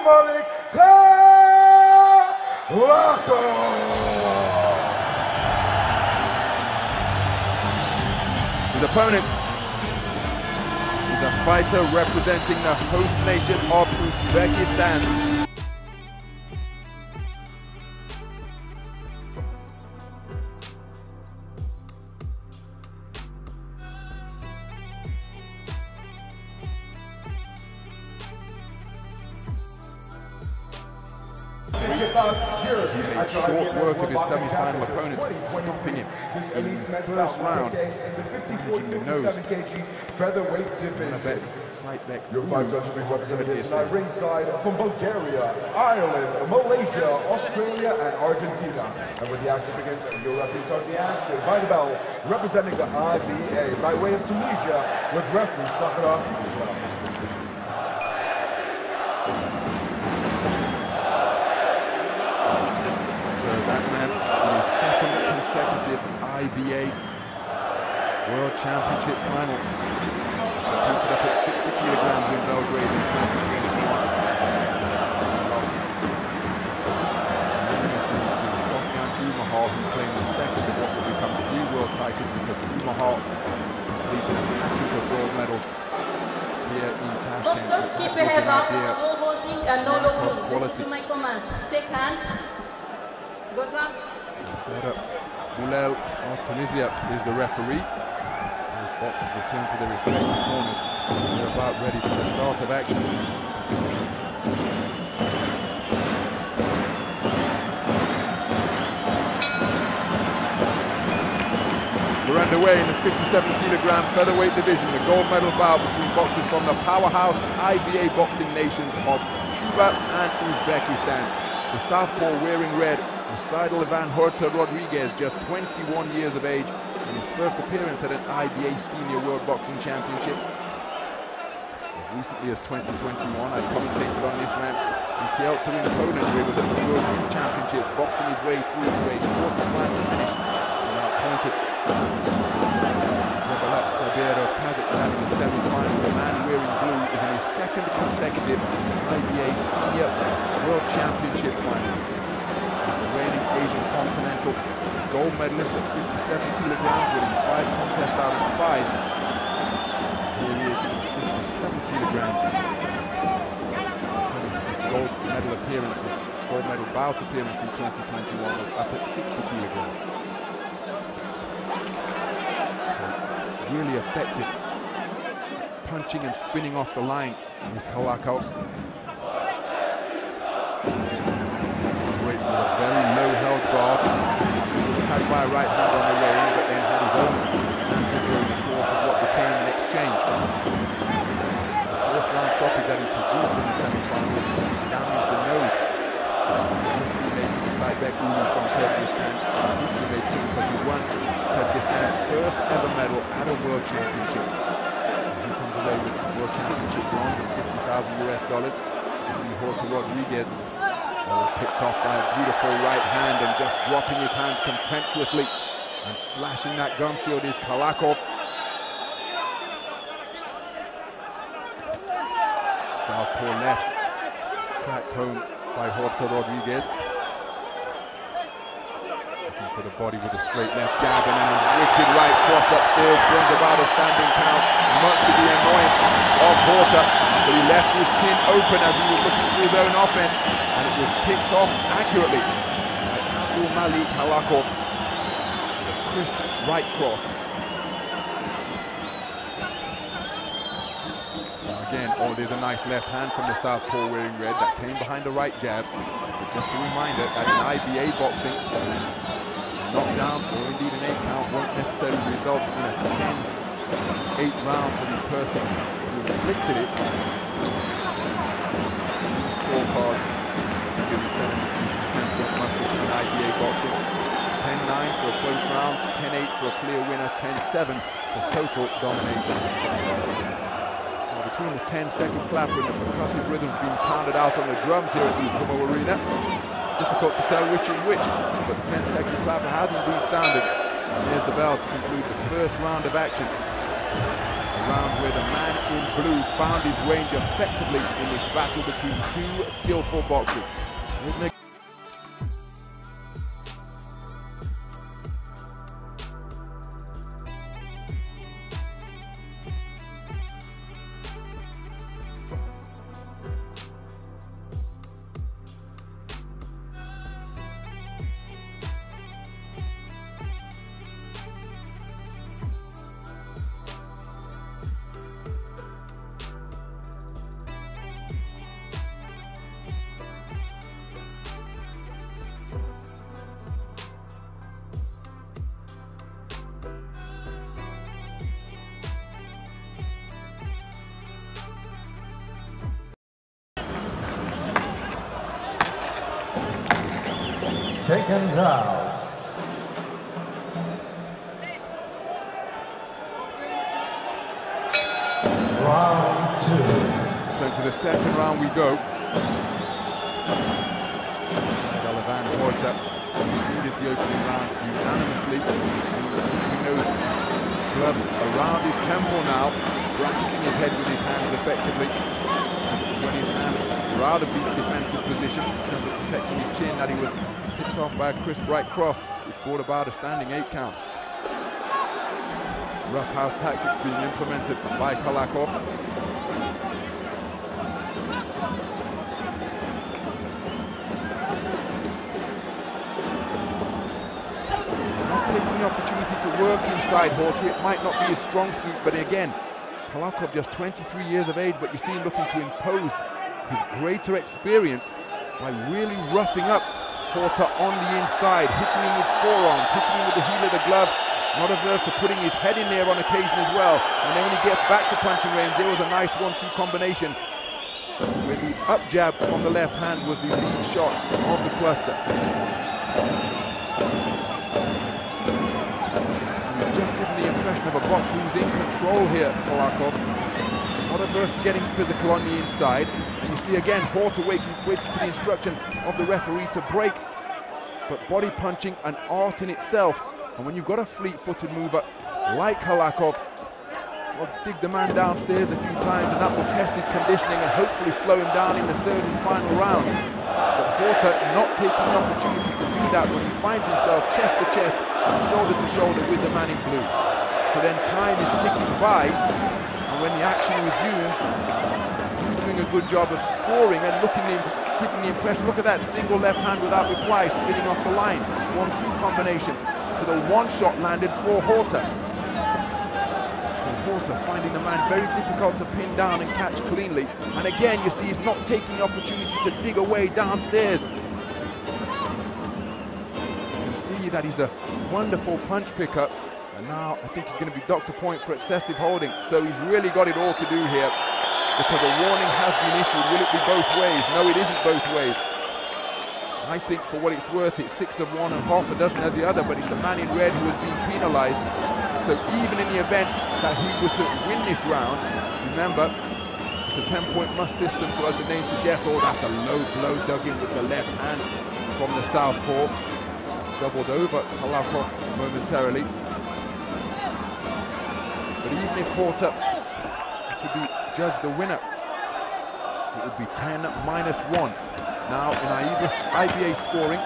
Abdumalik Halokov. His opponent is a fighter representing the host nation of Uzbekistan. Short work of his semi-final opponent, stopping him in the first round. Featherweight division. Your five judges will be represented here tonight ringside from Bulgaria, Ireland, Malaysia, Australia, and Argentina. And when the action begins, your referee starts the action by the bell, representing the IBA by way of Tunisia with referee Sahra. Consecutive IBA World Championship final. Competed up at 60 kilograms in Belgrade in 2021. Lost unanimously to Sofyan Umahal, who claimed the second of what will become 3 world titles because Umahal completed a hat-trick of gold medals here in Tashkent. Boxers, keep your heads up, no holding and no looking. Listen to my commands. Shake hands. Good luck. Set up. Mulel of Tunisia is the referee. Those boxers return to their respective corners. They're about ready for the start of action. We're underway in the 57-kilogram featherweight division. The gold medal bout between boxers from the powerhouse IBA boxing nations of Cuba and Uzbekistan. The southpaw wearing red, Saidel's Horta Rodriguez, just 21 years of age, in his first appearance at an IBA Senior World Boxing Championships. As recently as 2021, I commentated on this man in Kielce in Poland, where he was at the World Youth Championships, boxing his way through to a quarter-final finish. And outpointed Abdumalik Sabir of Kazakhstan in the semi-final. The man wearing blue is in his second consecutive IBA Senior World Championship final. Reigning Asian Continental gold medalist at 57 kilograms, winning 5 contests out of 5. Here he is at 57 kilograms. His gold medal appearance, gold medal bout appearance in 2021 was up at 60 kilograms. So really effective, punching and spinning off the line with Halokov. With a very low held guard. He was tagged by a right hand on the way, but then had his own answer during the course of what became an exchange. The first round stoppage that he produced in the semi-final damaged the nose. History making Saidel from Kyrgyzstan. History making because he won Kyrgyzstan's first ever medal at a World Championships. He comes away with World Championship bronze and $50,000 US. You see Horta Rodriguez picked off by a beautiful right hand and just dropping his hands contemptuously and flashing that gum shield is Halokov. Southpaw left, cracked home by Horta Rodriguez. Looking for the body with a straight left jab and then a wicked right cross upstairs brings about a standing count, much to the annoyance of Horta. But he left his chin open as he was looking for his own offense, and it was picked off accurately by Abdumalik Halokov with a crisp right cross. Again, there's a nice left hand from the southpaw wearing red that came behind the right jab. But just a reminder that in IBA boxing, a knockdown or indeed an 8 count won't necessarily result in a 10-8 round for the person who inflicted it. These scorecards can be returned using the 10-point must system in IBA boxing. 10-9 for a close round, 10-8 for a clear winner, 10-7 for total domination. Between the 10-second clap and the percussive rhythms being pounded out on the drums here at the Kouba Arena, difficult to tell which is which, but the 10-second clap has indeed sounded. And here's the bell to conclude the first round of action. A round where the man in blue found his range effectively in this battle between two skillful boxers. Seconds out. Round 2. So to the second round we go. Side Van Horta conceded the opening round unanimously. Keeping those gloves around his temple now, bracketing his head with his hands effectively. It was when his hands were out of the defensive position in terms of protecting his chin that he was picked off by a crisp right cross, which brought about a standing 8 count. Roughhouse tactics being implemented by Halokov. Not taking the opportunity to work inside Horta. It might not be his strong suit, but again, Halokov just 23 years of age, but you see him looking to impose his greater experience by really roughing up Horta on the inside, hitting him with forearms, hitting him with the heel of the glove, not averse to putting his head in there on occasion as well. And then when he gets back to punching range, there was a nice 1-2 combination where the up jab from the left hand was the lead shot of the cluster. So we've just given the impression of a boxer who's in control here, Halokov. Not averse to getting physical on the inside. And you see again Horta waiting for the instruction of the referee to break. But body punching, an art in itself. And when you've got a fleet-footed mover like Halokov, will dig the man downstairs a few times, and that will test his conditioning and hopefully slow him down in the third and final round. But Horta not taking the opportunity to do that when he finds himself chest to chest and shoulder to shoulder with the man in blue. So then time is ticking by, and when the action resumes, he's doing a good job of scoring and giving the impression, look at that, single left hand without reply, spinning off the line. 1-2 combination to the one shot landed for Horta. So Horta finding the man very difficult to pin down and catch cleanly. And again, you see he's not taking the opportunity to dig away downstairs. You can see that he's a wonderful punch pickup. And now I think he's going to be docked a point for excessive holding. So he's really got it all to do here, because a warning has been issued. Will it be both ways? No, it isn't both ways. I think for what it's worth, it's 6 of one and half a dozen of the other, but it's the man in red who has been penalized. So even in the event that he were to win this round, remember, it's a 10-point must system, so as the name suggests, oh, that's a low blow dug in with the left hand from the southpaw. Doubled over Halokov momentarily. But even if Horta to be judged the winner, it would be 10-1. Now in IBA scoring,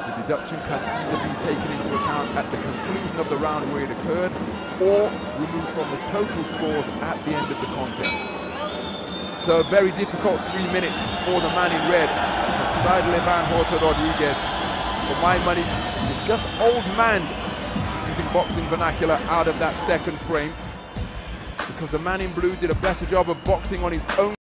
the deduction can either be taken into account at the conclusion of the round where it occurred, or removed from the total scores at the end of the contest. So a very difficult 3 minutes for the man in red, Saidelin Horta Rodriguez. For my money, he's just old man, using boxing vernacular, out of that second frame, because the man in blue did a better job of boxing on his own.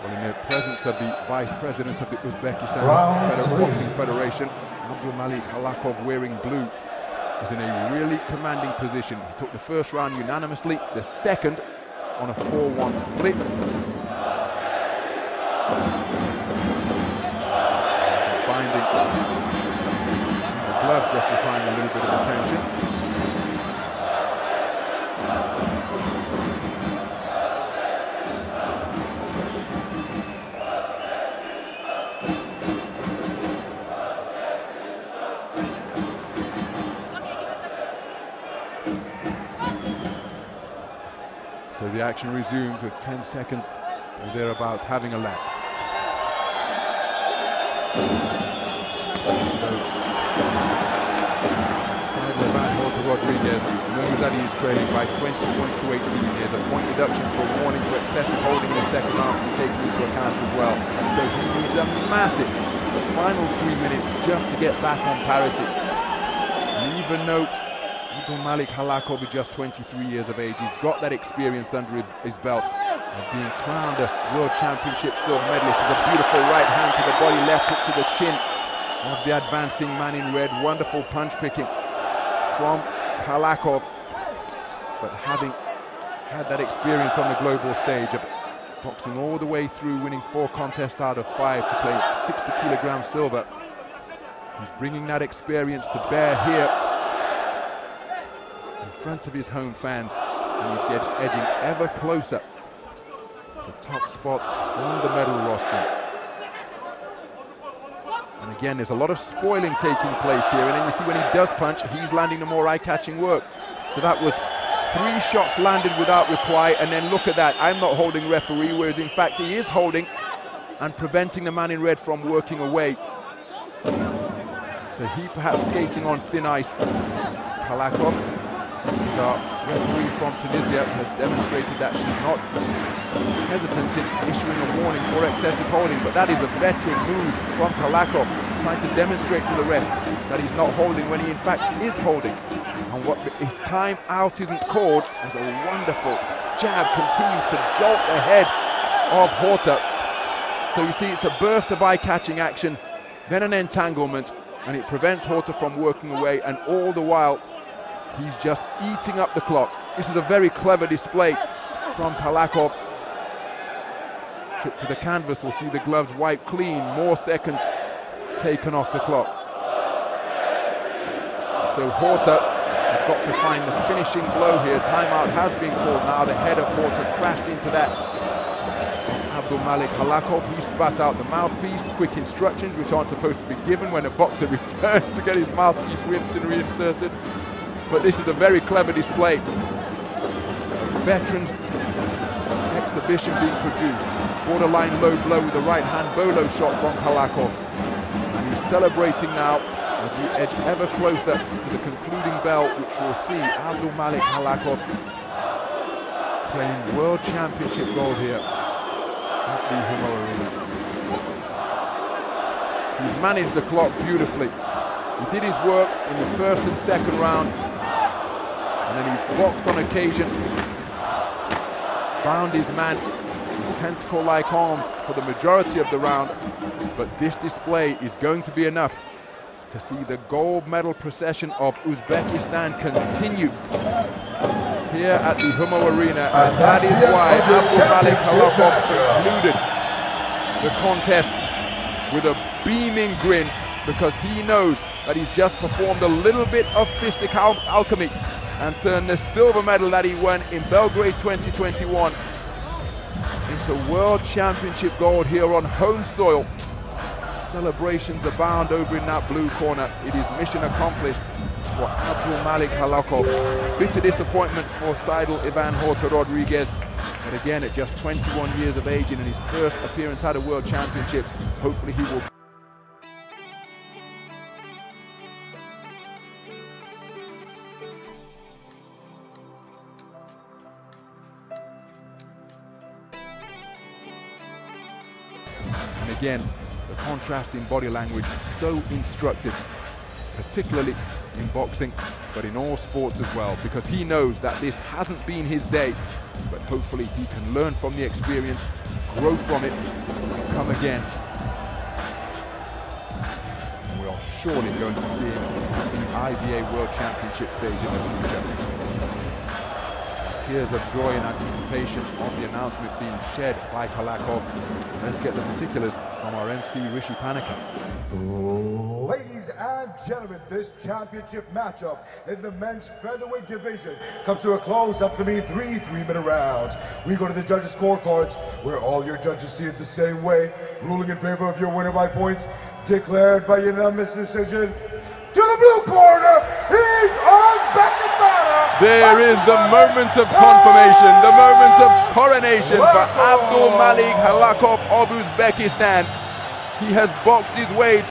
Well, in the presence of the Vice President of the Uzbekistan Round Boxing Federation, Abdumalik Halokov, wearing blue, is in a really commanding position. He took the first round unanimously, the second on a 4-1 split. Finding the glove just requiring a little bit of attention. So the action resumes with 10 seconds or thereabouts having elapsed. So Saidevan Rodriguez knows that he is trailing by 20 points to 18. There's a point deduction for warning for excessive holding in the second round to be taken into account as well. So he needs a massive final 3 minutes just to get back on parity. And even though Abdumalik Halokov is just 23 years of age, he's got that experience under his belt of being crowned a World Championship silver medalist. Is a beautiful right hand to the body, left hook to the chin of the advancing man in red. Wonderful punch picking from Halokov, but having had that experience on the global stage of boxing all the way through, winning 4 contests out of 5 to claim 60 kilogram silver, he's bringing that experience to bear here in front of his home fans, and he's edging ever closer to top spot on the medal roster. And again, there's a lot of spoiling taking place here, and then you see when he does punch, he's landing the more eye-catching work. So that was 3 shots landed without reply, and then look at that, I'm not holding referee, whereas in fact he is holding and preventing the man in red from working away. So he perhaps skating on thin ice. Halokov, our referee from Tunisia, has demonstrated that she's not hesitant in issuing a warning for excessive holding, but that is a veteran move from Halokov, trying to demonstrate to the ref that he's not holding when he in fact is holding. And what if time out isn't called, as a wonderful jab continues to jolt the head of Horta. So you see it's a burst of eye-catching action, then an entanglement, and it prevents Horta from working away, and all the while he's just eating up the clock. This is a very clever display from Halokov. Trip to the canvas, we'll see the gloves wiped clean, more seconds taken off the clock. So Horta has got to find the finishing blow here. Timeout has been called now. The head of Horta crashed into that Abdumalik Halokov. He spat out the mouthpiece, quick instructions which aren't supposed to be given when a boxer returns to get his mouthpiece rinsed and reinserted. But this is a very clever display. Veterans exhibition being produced. Borderline low blow with the right hand bolo shot from Halokov. And he's celebrating now as we edge ever closer to the concluding bell, which will see Abdumalik Halokov claim World Championship gold here at the Humo Arena. He's managed the clock beautifully. He did his work in the first and second rounds, and then he's boxed on occasion, bound his man, his tentacle-like arms for the majority of the round, but this display is going to be enough to see the gold medal procession of Uzbekistan continue here at the Humo Arena, and that is why Abdumalik Halokov concluded the contest with a beaming grin, because he knows that he's just performed a little bit of fistic alchemy and turned the silver medal that he won in Belgrade 2021 into World Championship gold here on home soil. Celebrations abound over in that blue corner. It is mission accomplished for Abdumalik Halokov. Bitter disappointment for Saidel Ivan Horta Rodriguez. But again, at just 21 years of age and in his first appearance at a World Championships, hopefully he will. And again, the contrast in body language is so instructive, particularly in boxing, but in all sports as well, because he knows that this hasn't been his day, but hopefully he can learn from the experience, grow from it, come again. We are surely going to see him at the IBA World Championship stage in the future. Tears of joy and anticipation of the announcement being shed by Halokov. Let's get the particulars from our MC Rishi Panika. Ladies and gentlemen, this championship matchup in the men's featherweight division comes to a close after the 3 3-minute rounds. We go to the judges' scorecards, where all your judges see it the same way, ruling in favor of your winner by points, declared by unanimous decision. To the blue corner is Uzbekistan. There is the moments of confirmation, the moments of coronation for Abdumalik Halokov of Uzbekistan. He has boxed his way